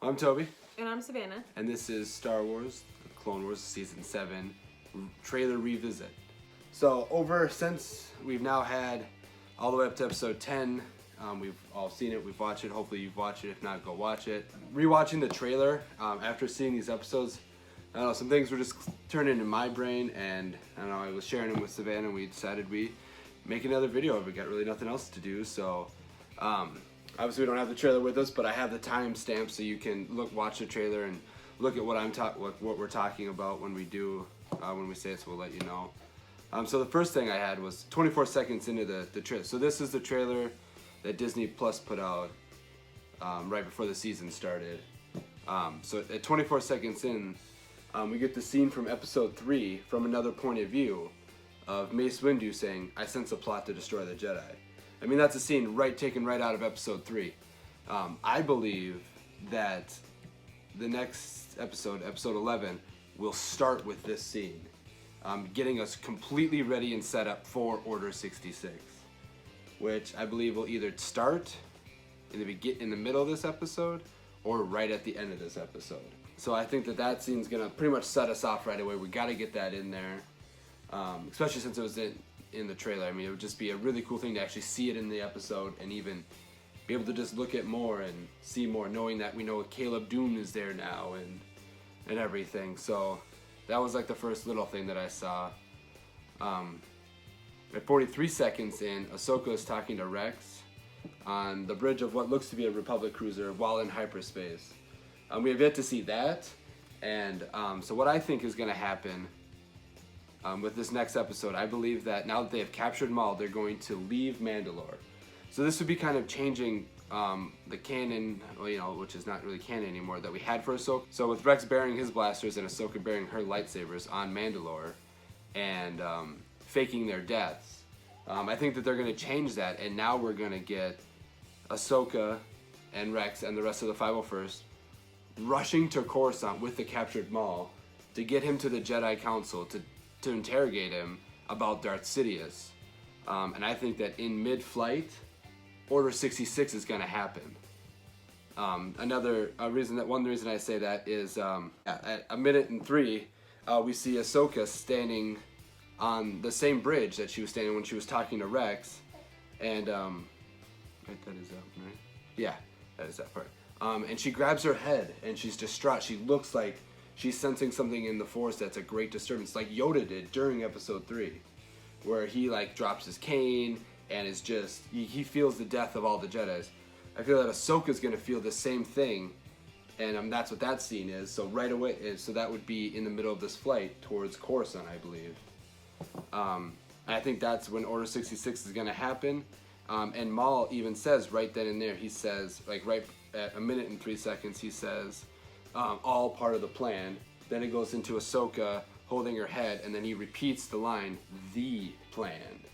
I'm Toby. And I'm Savannah. And this is Star Wars, The Clone Wars Season 7 Trailer Revisit. So since we've now had all the way up to episode 10, we've all seen it, we've watched it, hopefully you've watched it, if not, go watch it. Rewatching the trailer, after seeing these episodes, I don't know, some things were just turning in my brain, and I don't know, I was sharing them with Savannah, and we decided we'd make another video. We got really nothing else to do, so obviously we don't have the trailer with us, but I have the timestamp so you can watch the trailer and look at what we're talking about when we say it, so we'll let you know. So the first thing I had was 24 seconds into the trailer. So this is the trailer that Disney Plus put out right before the season started. So at 24 seconds in, we get the scene from episode 3 from another point of view of Mace Windu saying, "I sense a plot to destroy the Jedi." I mean, that's a scene taken right out of episode 3. I believe that the next episode, episode 11, will start with this scene, getting us completely ready and set up for Order 66, which I believe will either start in the middle of this episode or right at the end of this episode. So I think that scene's gonna pretty much set us off right away. We got to get that in there, especially since it was in the trailer. I mean, it would just be a really cool thing to actually see it in the episode and even be able to just look at more and see more, knowing that we know Caleb Dune is there now and everything. So that was like the first little thing that I saw. At 43 seconds in, Ahsoka is talking to Rex on the bridge of what looks to be a Republic cruiser while in hyperspace. We have yet to see that, and so what I think is going to happen with this next episode, I believe that now that they have captured Maul, they're going to leave Mandalore. So this would be kind of changing the canon, which is not really canon anymore, that we had for Ahsoka. So with Rex bearing his blasters and Ahsoka bearing her lightsabers on Mandalore and faking their deaths, I think that they're going to change that, and now we're going to get Ahsoka and Rex and the rest of the 501st rushing to Coruscant with the captured Maul to get him to the Jedi Council to interrogate him about Darth Sidious. And I think that in mid-flight, Order 66 is going to happen. One reason I say that is at 1:03, we see Ahsoka standing on the same bridge that she was standing when she was talking to Rex, and right, that is that, right? Yeah, that is that part. And she grabs her head and she's distraught. She looks like she's sensing something in the Force that's a great disturbance, like Yoda did during episode 3, where he drops his cane and is just, he feels the death of all the Jedis. I feel that Ahsoka's gonna feel the same thing, and that's what that scene is. So right away, so that would be in the middle of this flight towards Coruscant, I believe. I think that's when Order 66 is gonna happen. And Maul even says right then and there, he says, right at 1:03, he says, all part of the plan. Then it goes into Ahsoka holding her head, and then he repeats the line, "the plan."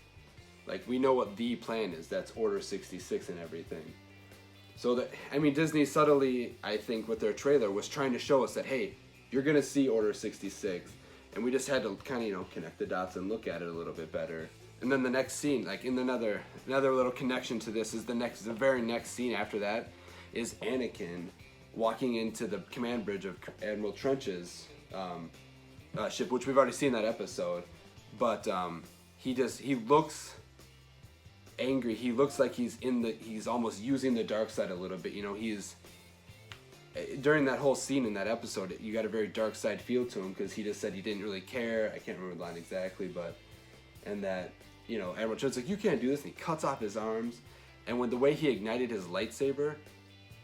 We know what the plan is. That's Order 66 and everything. So Disney subtly, I think, with their trailer was trying to show us that, hey, you're gonna see Order 66, and we just had to kind of, connect the dots and look at it a little bit better. And then the next scene, in another little connection to this, is the very next scene after that is Anakin walking into the command bridge of Admiral Trench's ship, which we've already seen that episode. But he looks angry. He looks like he's almost using the dark side a little bit. During that whole scene in that episode, you got a very dark side feel to him, because he just said he didn't really care. I can't remember the line exactly, and that, Admiral Trench's like, "You can't do this," and he cuts off his arms. And when the way he ignited his lightsaber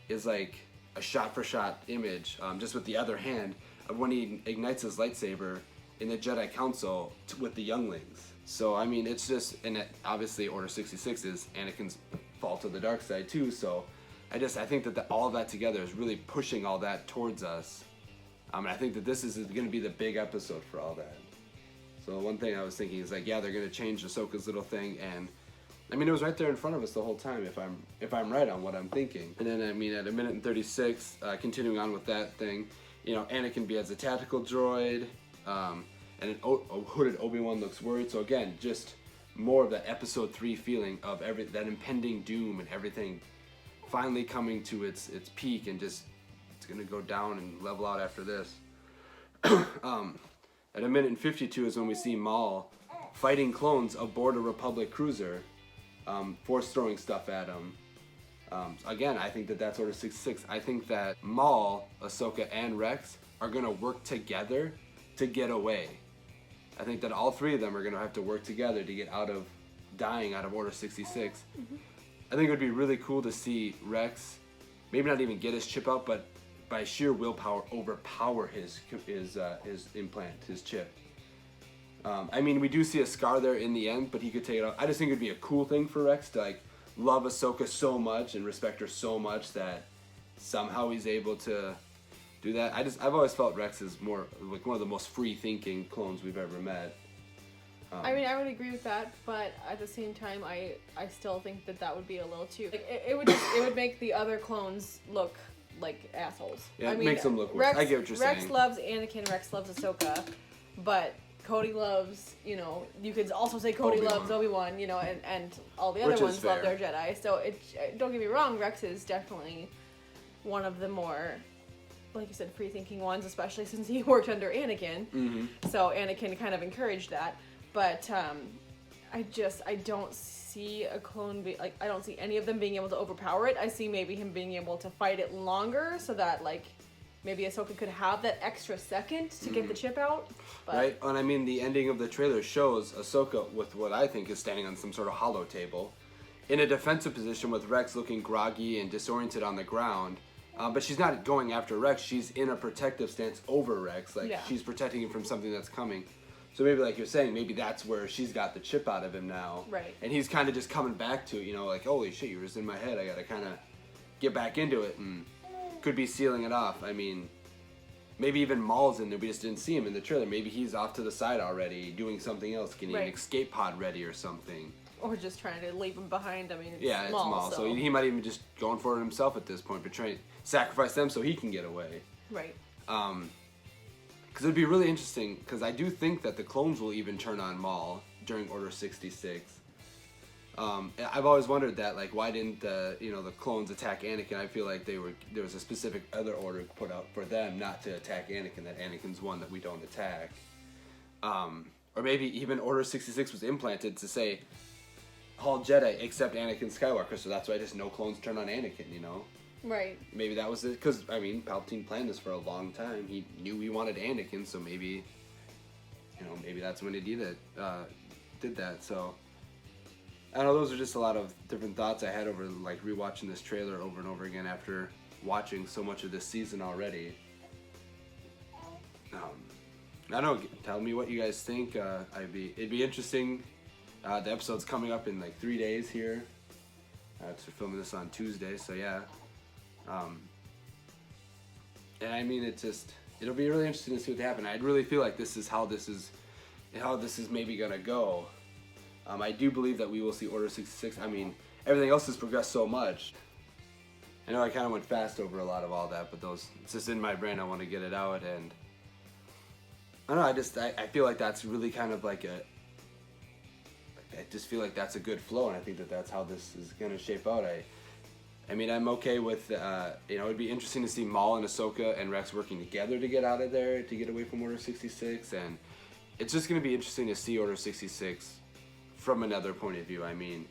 is like a shot-for-shot image, just with the other hand, of when he ignites his lightsaber in the Jedi Council with the younglings. So, it's just, and obviously Order 66 is Anakin's fall to the dark side too, so I think that all of that together is really pushing all that towards us. And I think that this is going to be the big episode for all that. So one thing I was thinking is they're going to change Ahsoka's little thing, and it was right there in front of us the whole time, if I'm right on what I'm thinking. And then at 1:36, continuing on with that thing, Anakin as a tactical droid, and a hooded Obi-Wan looks worried. So again, just more of that episode 3 feeling of that impending doom and everything finally coming to its peak, and just gonna go down and level out after this. At 1:52 is when we see Maul fighting clones aboard a Republic cruiser, force throwing stuff at him. Again, I think that that's Order 66. I think that Maul, Ahsoka, and Rex are gonna work together to get away. I think that all three of them are gonna have to work together to get dying out of Order 66. Mm-hmm. I think it would be really cool to see Rex, maybe not even get his chip out, but by sheer willpower overpower his implant, his chip. I mean, we do see a scar there in the end, but he could take it off. I just think it'd be a cool thing for Rex to like love Ahsoka so much and respect her so much that somehow he's able to do that. I've always felt Rex is more like one of the most free-thinking clones we've ever met. I mean, I would agree with that, but at the same time, I still think that would be a little too. Like, it would make the other clones look like assholes. Yeah, I it mean, makes them look worse. I get what you're saying. Rex loves Anakin, Rex loves Ahsoka, but Cody loves, you could also say Cody loves Obi-Wan, and all the other ones love their Jedi. So don't get me wrong, Rex is definitely one of the more, like you said, free-thinking ones, especially since he worked under Anakin. Mm-hmm. So Anakin kind of encouraged that. But I don't see a clone I don't see any of them being able to overpower it. I see maybe him being able to fight it longer so that like maybe Ahsoka could have that extra second to get the chip out. But... Right, and I mean the ending of the trailer shows Ahsoka with what I think is standing on some sort of hollow table, in a defensive position with Rex looking groggy and disoriented on the ground. But she's not going after Rex. She's in a protective stance over Rex, she's protecting him from something that's coming. So maybe, like you're saying, maybe that's where she's got the chip out of him now. Right. And he's kind of just coming back to it, like, holy shit, you were just in my head. I got to kind of get back into it, and could be sealing it off. I mean, maybe even Maul's in there. We just didn't see him in the trailer. Maybe he's off to the side already, doing something else, getting an escape pod ready or something. Or just trying to leave him behind. I mean, it's Maul. So he might even just going for it himself at this point, but trying to sacrifice them so he can get away. Right. Because it'd be really interesting, because I do think that the clones will even turn on Maul during Order 66. I've always wondered that, like, why didn't the clones attack Anakin? I feel like there was a specific other order put out for them not to attack Anakin, that Anakin's one that we don't attack. Or maybe even Order 66 was implanted to say, all Jedi except Anakin Skywalker, so that's why just no clones turn on Anakin, Right. Maybe that was it, because, I mean, Palpatine planned this for a long time. He knew he wanted Anakin, so maybe, maybe that's when he did that, so. I don't know, those are just a lot of different thoughts I had over, like, rewatching this trailer over and over again after watching so much of this season already. I don't know, tell me what you guys think. It'd be interesting. The episode's coming up in, like, 3 days here. We're filming this on Tuesday, so yeah. And I mean, it'll be really interesting to see what happens. I really feel like this is how this is maybe gonna go. I do believe that we will see Order 66. I mean, everything else has progressed so much. I know I kind of went fast over a lot of all that, but it's just in my brain. I want to get it out, and I don't know. I feel like that's really kind of like I just feel like that's a good flow, and I think that that's how this is gonna shape out. I mean, I'm okay with, it'd be interesting to see Maul and Ahsoka and Rex working together to get out of there, to get away from Order 66, and it's just going to be interesting to see Order 66 from another point of view. I mean,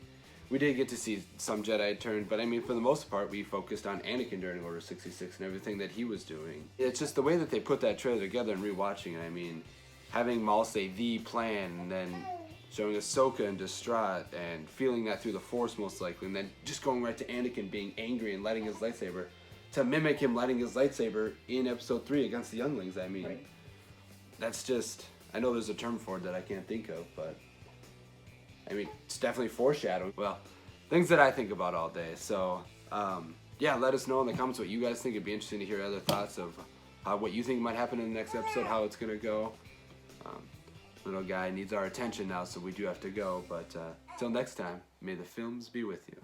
we did get to see some Jedi turn, but I mean, for the most part, we focused on Anakin during Order 66 and everything that he was doing. It's just the way that they put that trailer together and rewatching it. I mean, having Maul say the plan, and then showing Ahsoka in distraught and feeling that through the Force most likely, and then just going right to Anakin being angry and letting his lightsaber, to mimic him letting his lightsaber in Episode 3 against the younglings. I mean, that's just, I know there's a term for it that I can't think of, but I mean, it's definitely foreshadowing. Well, things that I think about all day. So, yeah, let us know in the comments what you guys think. It'd be interesting to hear other thoughts of what you think might happen in the next episode, how it's going to go. Little guy needs our attention now, so we do have to go. But till next time, may the films be with you.